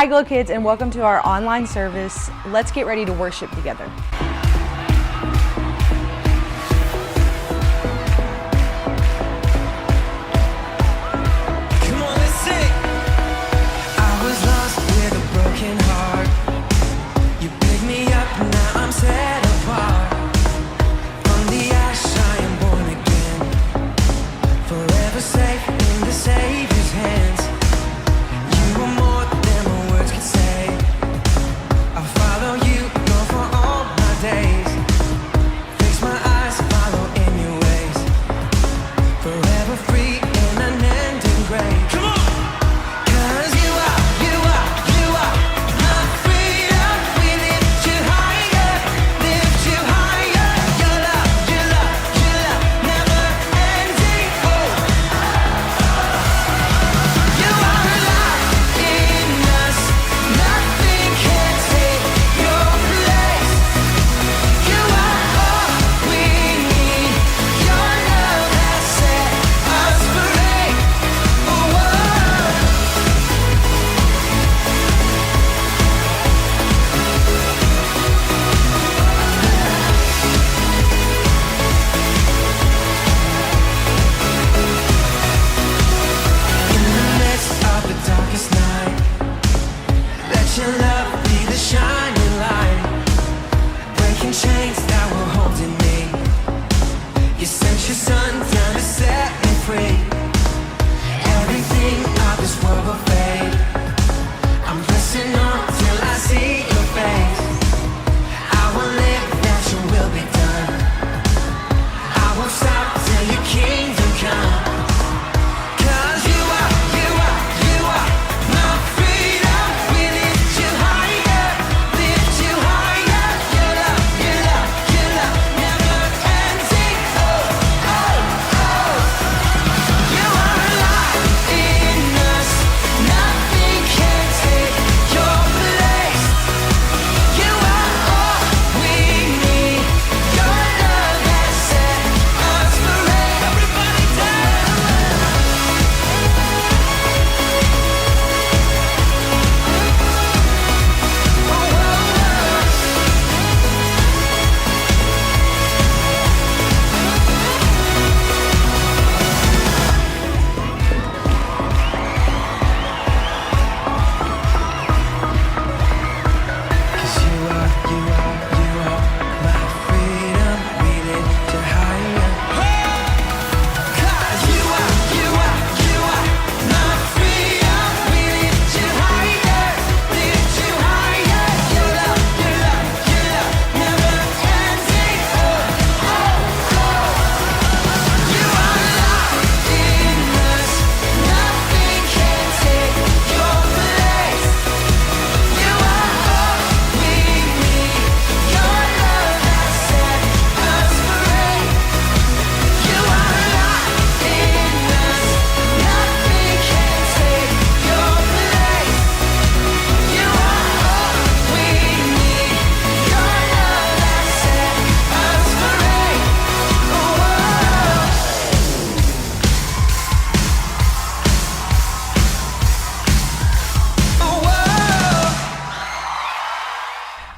Hi, Glow Kids, and welcome to our online service. Let's get ready to worship together.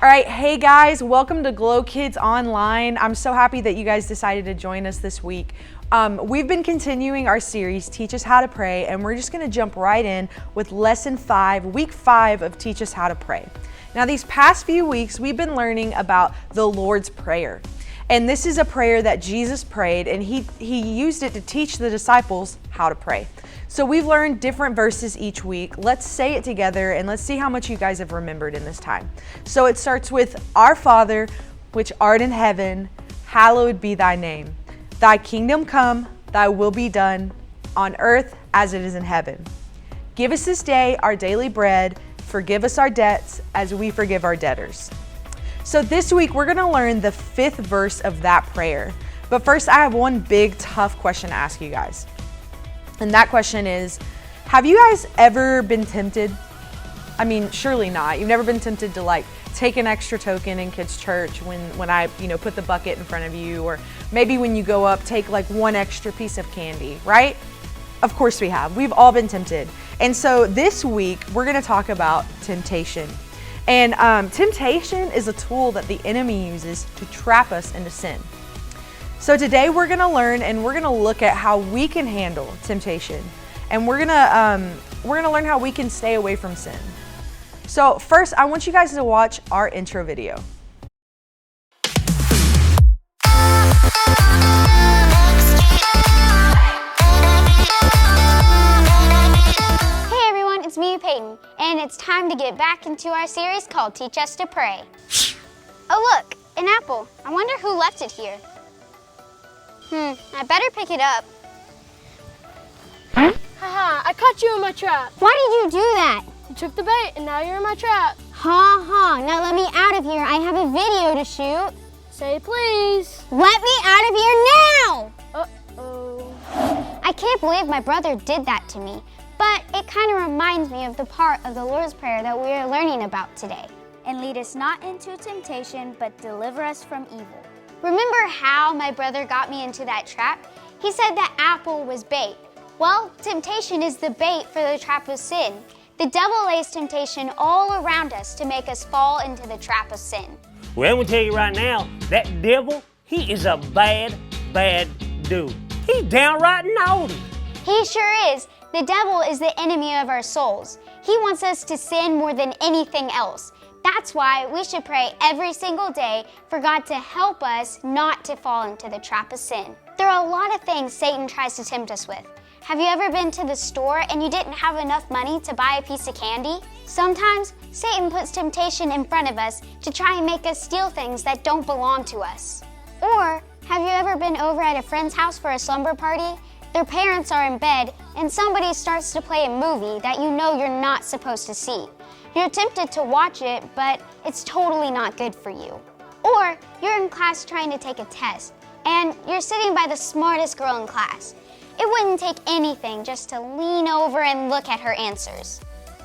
All right, hey guys, welcome to Glow Kids Online. I'm so happy that you guys decided to join us this week. We've been continuing our series, Teach Us How to Pray, and we're just gonna jump right in with lesson 5, week 5 of Teach Us How to Pray. Now, these past few weeks, we've been learning about the Lord's Prayer. And this is a prayer that Jesus prayed, and he used it to teach the disciples how to pray. So we've learned different verses each week. Let's say it together and let's see how much you guys have remembered in this time. So it starts with, Our Father, which art in heaven, hallowed be thy name. Thy kingdom come, thy will be done, on earth as it is in heaven. Give us this day our daily bread. Forgive us our debts as we forgive our debtors. So this week we're gonna learn the 5th verse of that prayer. But first I have one big tough question to ask you guys. And that question is, have you guys ever been tempted? I mean, surely not. You've never been tempted to like take an extra token in kids' church when I put the bucket in front of you, or maybe when you go up, take like one extra piece of candy, right? Of course we have. We've all been tempted. And so this week, we're gonna talk about temptation. And temptation is a tool that the enemy uses to trap us into sin. So today we're gonna learn and we're gonna look at how we can handle temptation. And we're gonna learn how we can stay away from sin. So first, I want you guys to watch our intro video. Hey everyone, it's me, Peyton, and it's time to get back into our series called Teach Us to Pray. Oh look, an apple. I wonder who left it here. I better pick it up. Haha, I caught you in my trap. Why did you do that? You took the bait and now you're in my trap. Ha ha, now let me out of here. I have a video to shoot. Say please. Let me out of here now! Uh-oh. I can't believe my brother did that to me, but it kind of reminds me of the part of the Lord's Prayer that we are learning about today. And lead us not into temptation, but deliver us from evil. Remember how my brother got me into that trap? He said that apple was bait. Well, temptation is the bait for the trap of sin. The devil lays temptation all around us to make us fall into the trap of sin. Well, I'm gonna tell you right now, that devil, he is a bad, bad dude. He's downright naughty. He sure is. The devil is the enemy of our souls. He wants us to sin more than anything else. That's why we should pray every single day for God to help us not to fall into the trap of sin. There are a lot of things Satan tries to tempt us with. Have you ever been to the store and you didn't have enough money to buy a piece of candy? Sometimes Satan puts temptation in front of us to try and make us steal things that don't belong to us. Or have you ever been over at a friend's house for a slumber party? Their parents are in bed and somebody starts to play a movie that you know you're not supposed to see. You're tempted to watch it, but it's totally not good for you. Or you're in class trying to take a test and you're sitting by the smartest girl in class. It wouldn't take anything just to lean over and look at her answers.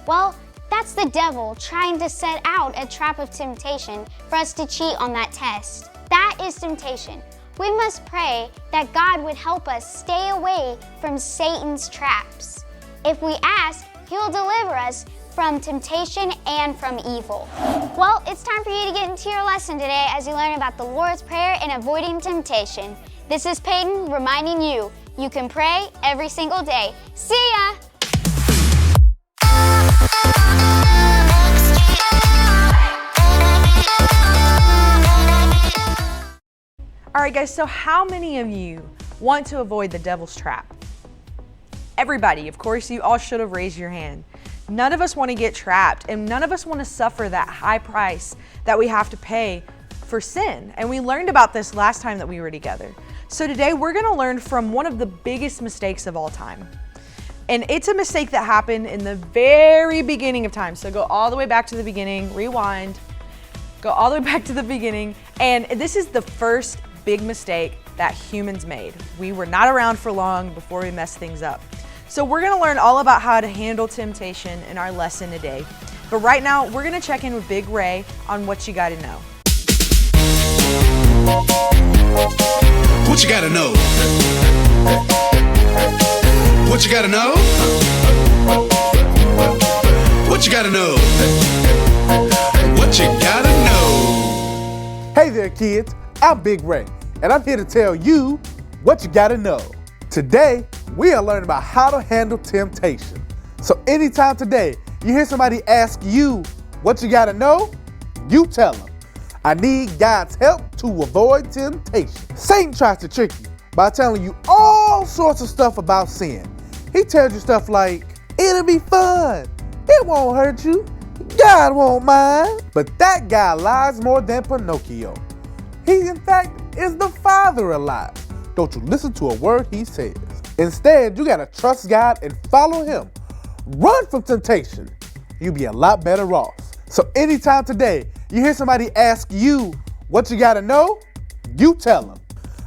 Well, that's the devil trying to set out a trap of temptation for us to cheat on that test. That is temptation. We must pray that God would help us stay away from Satan's traps. If we ask, He'll deliver us from temptation and from evil. Well, it's time for you to get into your lesson today as you learn about the Lord's Prayer and avoiding temptation. This is Peyton reminding you, you can pray every single day. See ya! All right, guys, so how many of you want to avoid the devil's trap? Everybody, of course, you all should have raised your hand. None of us want to get trapped, and none of us want to suffer that high price that we have to pay for sin. And we learned about this last time that we were together. So today we're gonna learn from one of the biggest mistakes of all time. And it's a mistake that happened in the very beginning of time. So go all the way back to the beginning, rewind, go all the way back to the beginning. And this is the first big mistake that humans made. We were not around for long before we messed things up. So we're gonna learn all about how to handle temptation in our lesson today. But right now, we're gonna check in with Big Ray on what you gotta know. What you gotta know? What you gotta know? What you gotta know? What you gotta know? Hey there, kids. I'm Big Ray, and I'm here to tell you what you gotta know. Today, we are learning about how to handle temptation. So anytime today you hear somebody ask you what you gotta know, you tell them, I need God's help to avoid temptation. Satan tries to trick you by telling you all sorts of stuff about sin. He tells you stuff like, it'll be fun, it won't hurt you, God won't mind. But that guy lies more than Pinocchio. He, in fact, is the father of lies. Don't you listen to a word he says. Instead, you gotta trust God and follow Him. Run from temptation. You'll be a lot better off. So anytime today you hear somebody ask you what you gotta know, you tell them,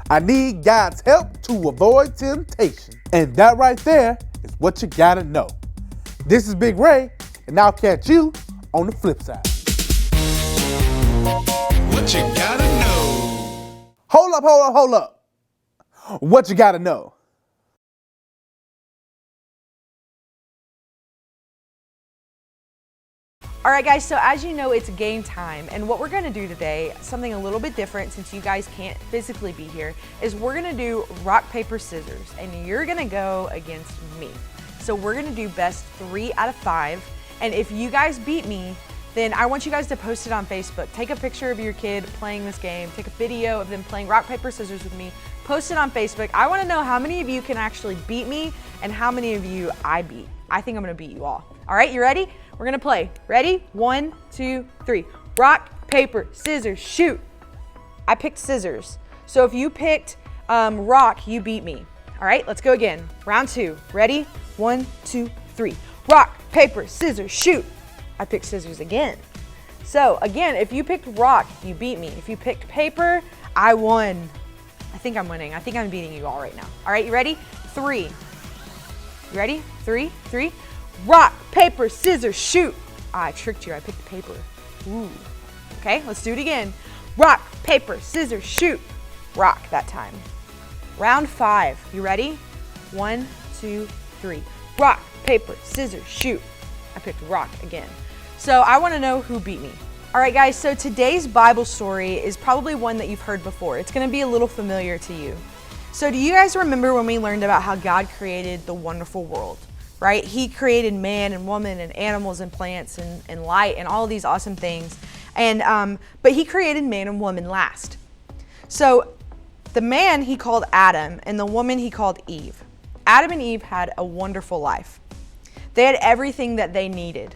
I need God's help to avoid temptation. And that right there is what you gotta know. This is Big Ray, and I'll catch you on the flip side. What you gotta know? Hold up. What you gotta know? All right, guys, so as you know, it's game time. And what we're gonna do today, something a little bit different since you guys can't physically be here, is we're gonna do rock, paper, scissors, and you're gonna go against me. So we're gonna do best 3 out of 5. And if you guys beat me, then I want you guys to post it on Facebook. Take a picture of your kid playing this game. Take a video of them playing rock, paper, scissors with me. Post it on Facebook. I wanna know how many of you can actually beat me and how many of you I beat. I think I'm gonna beat you all. All right, you ready? We're gonna play. Ready? 1, 2, 3. Rock, paper, scissors, shoot. I picked scissors. So if you picked rock, you beat me. All right, let's go again. Round 2. Ready? 1, 2, 3. Rock, paper, scissors, shoot. I picked scissors again. So again, if you picked rock, you beat me. If you picked paper, I won. I think I'm winning. I think I'm beating you all right now. All right, you ready? 3. You ready? 3. Rock, paper, scissors, shoot. I tricked you. I picked paper. Ooh. Okay, let's do it again. Rock, paper, scissors, shoot. Rock that time. Round 5. You ready? 1, 2, 3. Rock, paper, scissors, shoot. I picked rock again. So I want to know who beat me. All right, guys, so today's Bible story is probably one that you've heard before. It's going to be a little familiar to you. So do you guys remember when we learned about how God created the wonderful world, right? He created man and woman and animals and plants and light and all of these awesome things. And but he created man and woman last. So the man he called Adam and the woman he called Eve. Adam and Eve had a wonderful life. They had everything that they needed.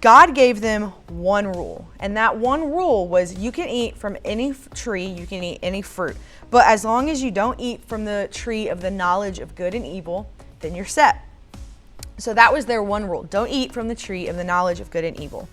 God gave them one rule, and that one rule was you can eat from any tree, you can eat any fruit, but as long as you don't eat from the tree of the knowledge of good and evil, then you're set. So that was their one rule. Don't eat from the tree of the knowledge of good and evil.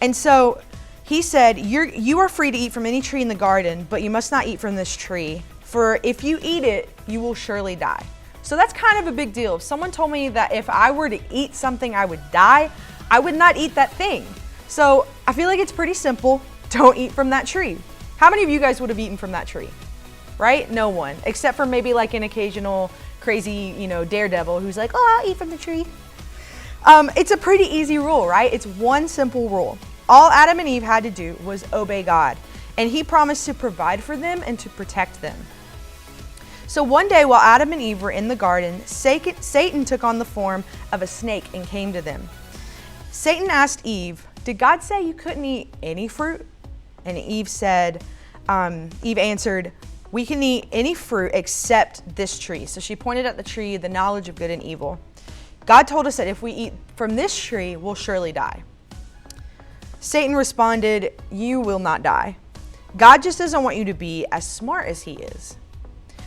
And so he said, you are free to eat from any tree in the garden, but you must not eat from this tree, for if you eat it, you will surely die. So that's kind of a big deal. If someone told me that if I were to eat something, I would die, I would not eat that thing. So I feel like it's pretty simple. Don't eat from that tree. How many of you guys would have eaten from that tree? Right? No one, except for maybe like an occasional crazy, daredevil who's like, oh, I'll eat from the tree. It's a pretty easy rule, right? It's one simple rule. All Adam and Eve had to do was obey God, and he promised to provide for them and to protect them. So one day while Adam and Eve were in the garden, Satan took on the form of a snake and came to them. Satan asked Eve, did God say you couldn't eat any fruit? And Eve answered, we can eat any fruit except this tree. So she pointed at the tree, the knowledge of good and evil. God told us that if we eat from this tree, we'll surely die. Satan responded, you will not die. God just doesn't want you to be as smart as he is.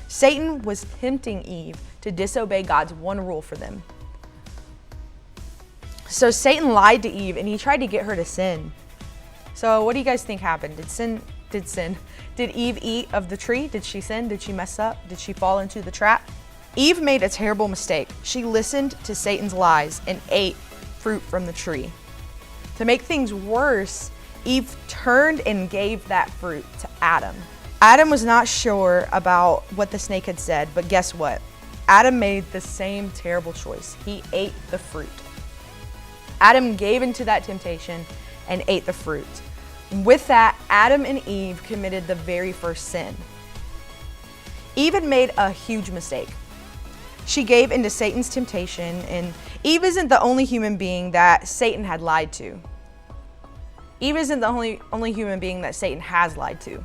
Satan was tempting Eve to disobey God's one rule for them. So Satan lied to Eve and he tried to get her to sin. So what do you guys think happened? Did Eve eat of the tree? Did she sin? Did she mess up? Did she fall into the trap? Eve made a terrible mistake. She listened to Satan's lies and ate fruit from the tree. To make things worse, Eve turned and gave that fruit to Adam. Adam was not sure about what the snake had said, but guess what? Adam made the same terrible choice. He ate the fruit. Adam gave into that temptation and ate the fruit. With that, Adam and Eve committed the very first sin. Eve had made a huge mistake. She gave into Satan's temptation, and Eve isn't the only human being that Satan had lied to. Eve isn't the only human being that Satan has lied to.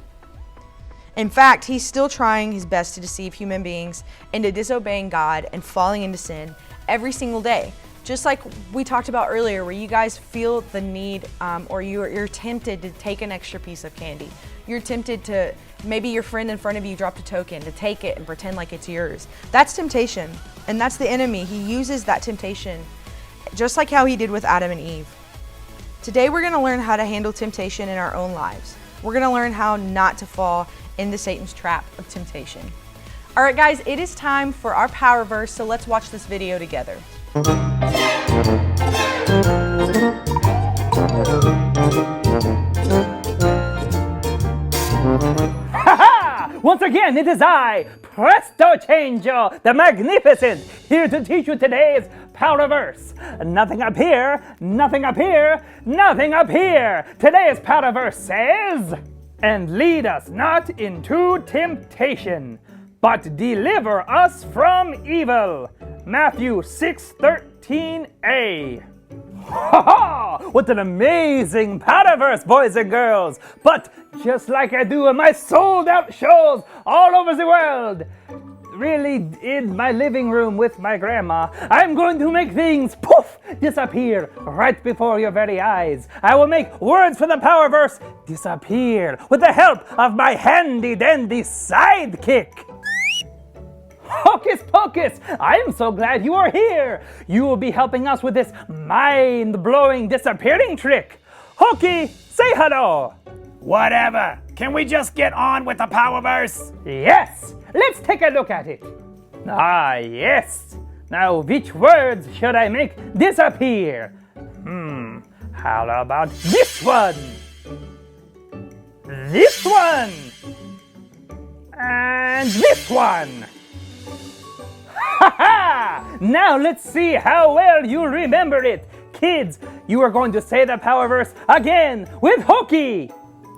In fact, he's still trying his best to deceive human beings into disobeying God and falling into sin every single day. Just like we talked about earlier, where you guys feel the need or you're tempted to take an extra piece of candy. You're tempted to, maybe your friend in front of you dropped a token, to take it and pretend like it's yours. That's temptation, and that's the enemy. He uses that temptation just like how he did with Adam and Eve. Today we're going to learn how to handle temptation in our own lives. We're going to learn how not to fall into Satan's trap of temptation. All right, guys, it is time for our power verse, so let's watch this video together. Once again, it is I, Presto Changer, the Magnificent, here to teach you today's power verse. Nothing up here, nothing up here, nothing up here. Today's power verse says, "And lead us not into temptation, but deliver us from evil." Matthew 6:13a. Ha ha! What an amazing power verse, boys and girls! But just like I do in my sold out shows all over the world, really in my living room with my grandma, I'm going to make things poof disappear right before your very eyes. I will make words from the power verse disappear with the help of my handy dandy sidekick. Hocus Pocus, I am so glad you are here. You will be helping us with this mind-blowing disappearing trick. Hokey, say hello. Whatever. Can we just get on with the power verse? Yes, let's take a look at it. Ah, yes. Now, which words should I make disappear? How about this one? This one? And this one? Ha ha! Now let's see how well you remember it. Kids, you are going to say the power verse again with Hokey.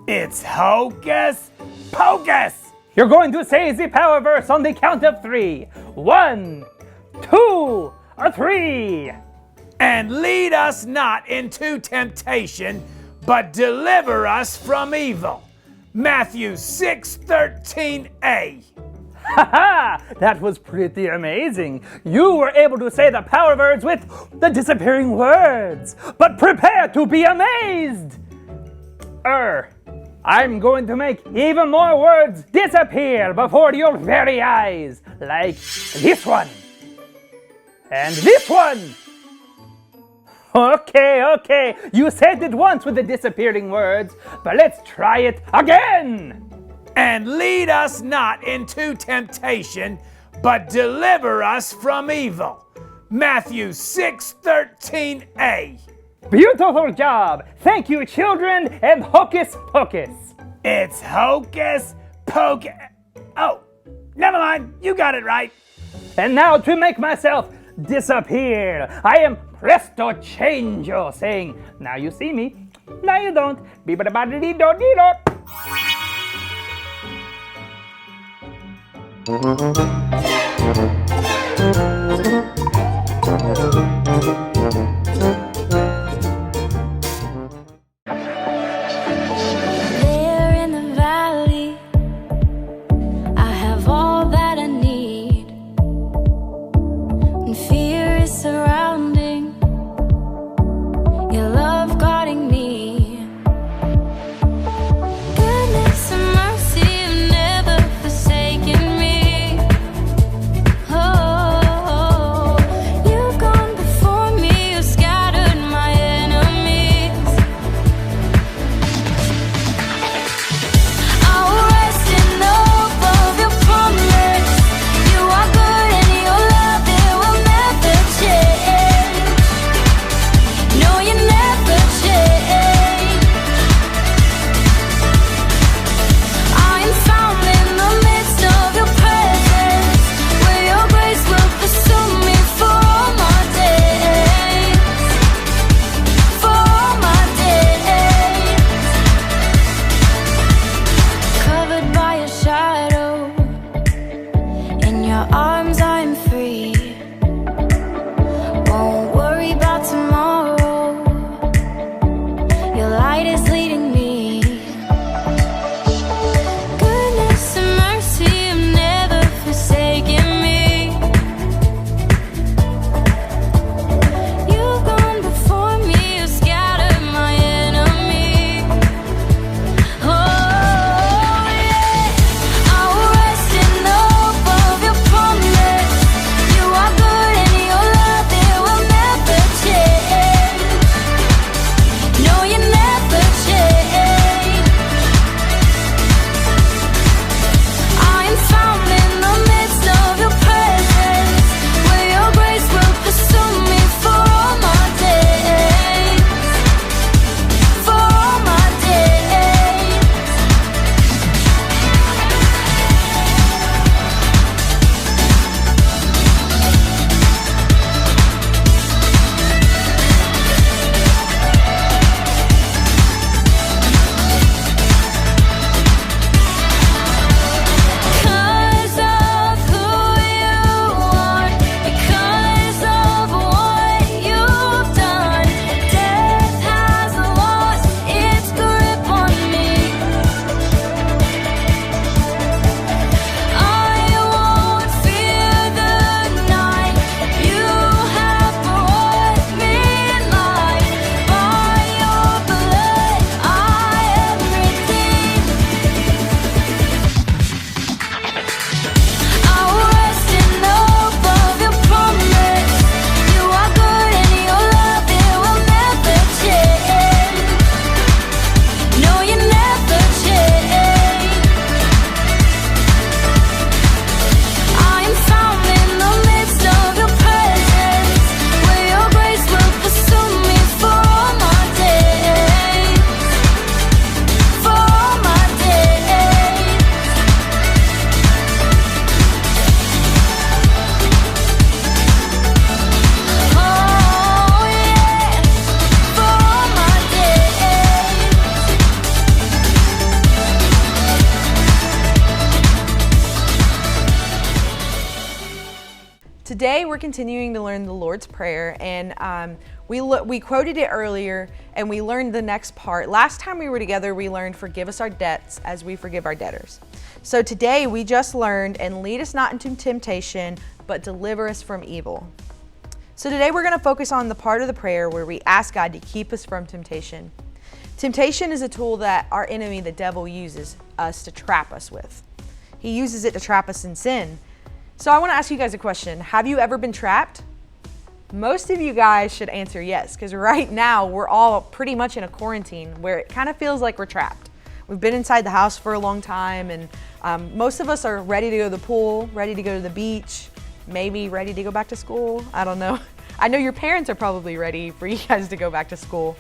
It's Hocus Pocus. You're going to say the power verse on the count of 3. 1, 2, or 3. And lead us not into temptation, but deliver us from evil. Matthew 6:13a. Ha ha! That was pretty amazing. You were able to say the power words with the disappearing words. But prepare to be amazed. I'm going to make even more words disappear before your very eyes. Like this one. And this one. Okay. You said it once with the disappearing words, but let's try it again. And lead us not into temptation, but deliver us from evil. Matthew 6:13a. Beautiful job. Thank you, children, and Hocus Pocus. It's Hocus Pocus. Oh, never mind. You got it right. And now to make myself disappear, I am Presto Changeo, saying, now you see me, now you don't. Beep-a-da-ba-da-dee-do-dee-do. There in the valley, I have all that I need. When fear is surrounding, your love guarding me. Goodness and mercy have never forsaken me. Oh, you've gone Today we're continuing to learn the Lord's Prayer, and we quoted it earlier, and we learned the next part. Last time we were together, we learned forgive us our debts as we forgive our debtors. So today we just learned and lead us not into temptation, but deliver us from evil. So today we're going to focus on the part of the prayer where we ask God to keep us from temptation. Temptation is a tool that our enemy, the devil, uses us to trap us with. He uses it to trap us in sin. So I want to ask you guys a question. Have you ever been trapped? Most of you guys should answer yes, because right now we're all pretty much in a quarantine where it kind of feels like we're trapped. We've been inside the house for a long time, and most of us are ready to go to the pool, ready to go to the beach, maybe ready to go back to school. I don't know. I know your parents are probably ready for you guys to go back to school.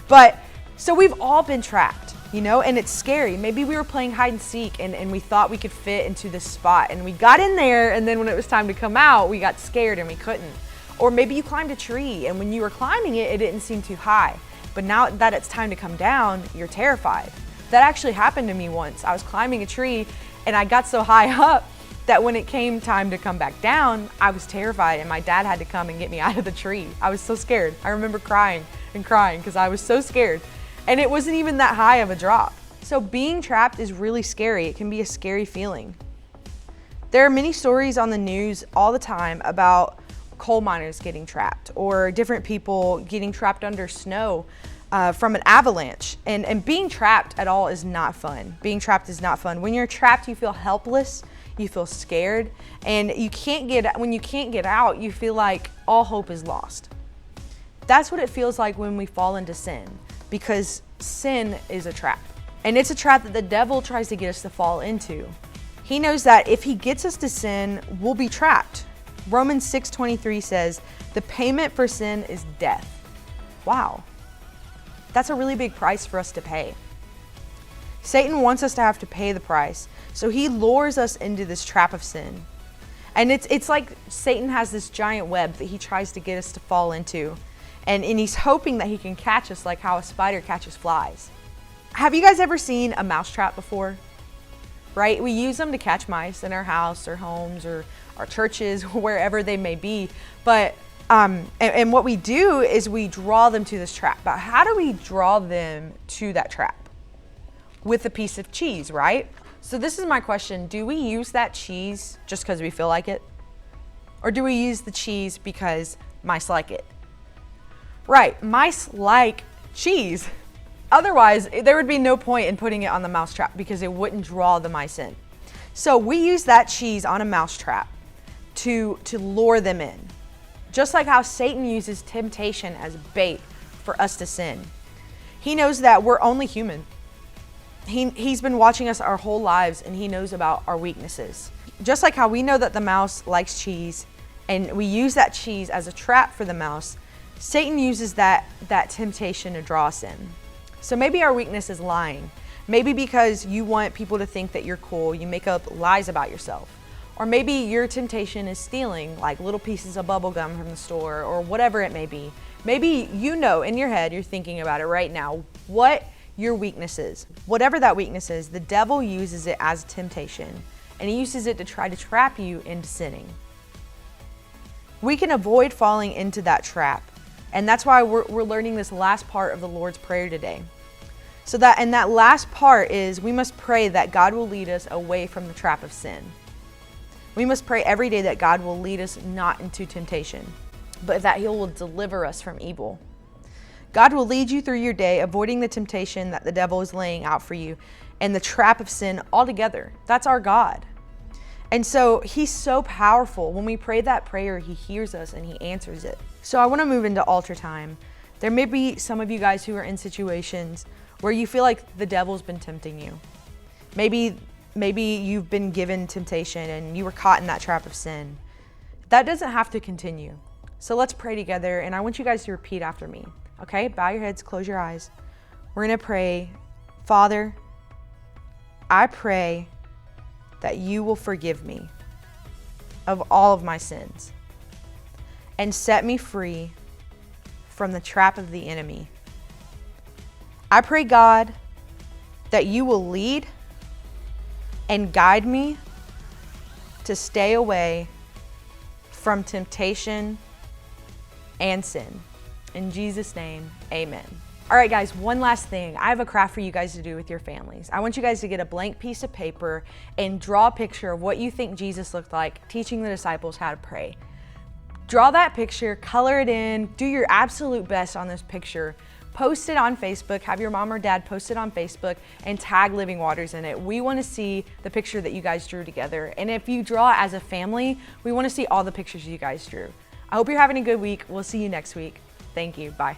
But so we've all been trapped, you know, and it's scary. Maybe we were playing hide and seek and we thought we could fit into this spot, and we got in there, and then when it was time to come out, we got scared and we couldn't. Or maybe you climbed a tree, and when you were climbing it, it didn't seem too high. But now that it's time to come down, you're terrified. That actually happened to me once. I was climbing a tree and I got so high up that when it came time to come back down, I was terrified, and my dad had to come and get me out of the tree. I was so scared. I remember crying and crying because I was so scared. And it wasn't even that high of a drop. So being trapped is really scary. It can be a scary feeling. There are many stories on the news all the time about coal miners getting trapped, or different people getting trapped under snow from an avalanche. And being trapped at all is not fun. Being trapped is not fun. When you're trapped, you feel helpless, you feel scared, and when you can't get out, you feel like all hope is lost. That's what it feels like when we fall into sin, because sin is a trap. And it's a trap that the devil tries to get us to fall into. He knows that if he gets us to sin, we'll be trapped. Romans 6:23 says, the payment for sin is death. Wow. That's a really big price for us to pay. Satan wants us to have to pay the price, so he lures us into this trap of sin. And it's like Satan has this giant web that he tries to get us to fall into. And he's hoping that he can catch us like how a spider catches flies. Have you guys ever seen a mouse trap before? Right? We use them to catch mice in our house or homes or our churches, wherever they may be. But and what we do is we draw them to this trap. But how do we draw them to that trap? With a piece of cheese, right? So this is my question. Do we use that cheese just because we feel like it? Or do we use the cheese because mice like it? Right, mice like cheese. Otherwise, there would be no point in putting it on the mouse trap because it wouldn't draw the mice in. So we use that cheese on a mouse trap to lure them in. Just like how Satan uses temptation as bait for us to sin. He knows that we're only human. He's been watching us our whole lives, and he knows about our weaknesses. Just like how we know that the mouse likes cheese, and we use that cheese as a trap for the mouse, Satan uses that temptation to draw us in. So maybe our weakness is lying. Maybe because you want people to think that you're cool, you make up lies about yourself. Or maybe your temptation is stealing, like little pieces of bubble gum from the store, or whatever it may be. Maybe you know in your head, you're thinking about it right now, what your weakness is. Whatever that weakness is, the devil uses it as temptation, and he uses it to try to trap you into sinning. We can avoid falling into that trap. And that's why we're learning this last part of the Lord's Prayer today. And that last part is we must pray that God will lead us away from the trap of sin. We must pray every day that God will lead us not into temptation, but that he will deliver us from evil. God will lead you through your day, avoiding the temptation that the devil is laying out for you and the trap of sin altogether. That's our God. And so he's so powerful. When we pray that prayer, he hears us and he answers it. So I want to move into altar time. There may be some of you guys who are in situations where you feel like the devil's been tempting you. Maybe you've been given temptation and you were caught in that trap of sin. That doesn't have to continue. So let's pray together, and I want you guys to repeat after me. Okay? Bow your heads, close your eyes. We're going to pray. Father, I pray that you will forgive me of all of my sins and set me free from the trap of the enemy. I pray, God, that you will lead and guide me to stay away from temptation and sin. In Jesus' name, amen. All right, guys, one last thing. I have a craft for you guys to do with your families. I want you guys to get a blank piece of paper and draw a picture of what you think Jesus looked like teaching the disciples how to pray. Draw that picture, color it in, do your absolute best on this picture. Post it on Facebook, have your mom or dad post it on Facebook and tag Living Waters in it. We want to see the picture that you guys drew together. And if you draw as a family, we want to see all the pictures you guys drew. I hope you're having a good week. We'll see you next week. Thank you. Bye.